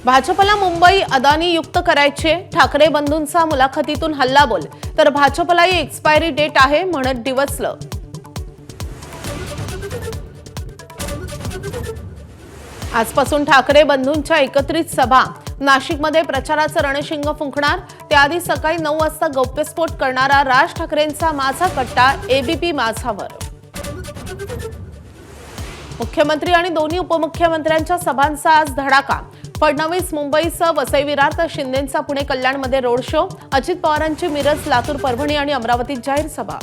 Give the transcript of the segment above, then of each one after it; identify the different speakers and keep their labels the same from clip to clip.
Speaker 1: भाजपला मुंबई अदानी युक्त करायचे, ठाकरे बंधूंचा मुलाखतीतून हल्लाबोल, तर भाजपलाही एक्सपायरी डेट आहे म्हणत डिवचलं. आजपासून ठाकरे बंधूंच्या एकत्रित सभा. नाशिकमध्ये प्रचाराचं रणशिंग फुंकणार. त्याआधी सकाळी 9 वाजता गौप्यस्फोट करणारा राज ठाकरेंचा माझा कट्टा एबीपी माझावर. मुख्यमंत्री आणि दोन्ही उपमुख्यमंत्र्यांच्या सभांचा आज धडाका. फडणवीस मुंबईसह वसई विरार तर शिंदेंचा पुणे कल्याणमध्ये रोड शो. अजित पवारांची मिरज, लातूर, परभणी आणि अमरावतीत जाहीर सभा.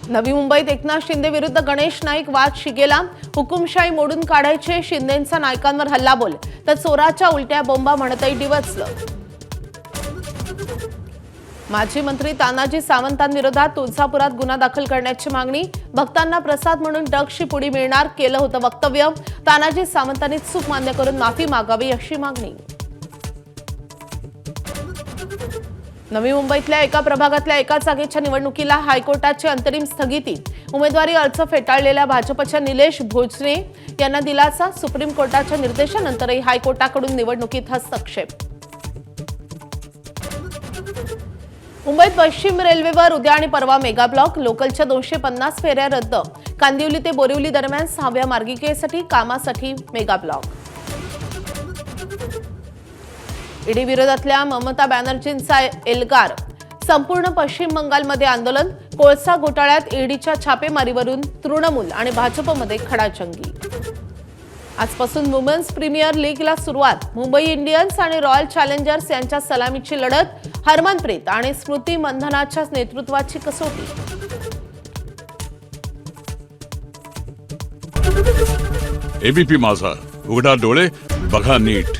Speaker 1: नवी मुंबईत एकनाथ शिंदे विरुद्ध गणेश नाईक वाद शिगेला. हुकुमशाही मोडून काढायचे, शिंदेंचा नायकांवर हल्लाबोल, तर चोराच्या उलट्या बोंबा म्हणतही डिवचलं. माजी मंत्री तानाजी सावंतांविरोधात तुळजापुरात गुन्हा दाखल करण्याची मागणी. भक्तांना प्रसाद म्हणून ड्रग्सची पुडी मिळणार केलं होतं वक्तव्य. तानाजी सावंतांनी चूक मान्य करून माफी मागावी अशी मागणी. नवी मुंबईतल्या एका प्रभागातल्या एका जागेच्या निवडणुकीला हायकोर्टाची अंतरिम स्थगिती. उमेदवारी अर्ज फेटाळलेल्या भाजपच्या निलेश भोजने यांना दिलासा. सुप्रीम कोर्टाच्या निर्देशानंतरही हायकोर्टाकडून निवडणुकीत हस्तक्षेप. मुंबईत पश्चिम रेल्वेवर उद्या आणि परवा मेगा ब्लॉक. लोकलच्या 250 फेऱ्या रद्द. कांदिवली ते बोरिवली दरम्यान 6व्या मार्गिकेसाठी कामासाठी मेगा ब्लॉक. ईडी विरोधातल्या ममता बॅनर्जींचा एल्गार. संपूर्ण पश्चिम बंगालमध्ये आंदोलन. कोळसा घोटाळ्यात ईडीच्या छापेमारीवरून तृणमूल आणि भाजपमध्ये खडाजंगी. आजपासून वुमेन्स प्रीमियर लीगला सुरुवात. मुंबई इंडियन्स आणि रॉयल चॅलेंजर्स यांच्या सलामीची लढत. हरमनप्रीत आणि स्मृती मंधनाच्या नेतृत्वाची कसोटी.
Speaker 2: एबीपी माझा, उघडा डोळे बघा नीट.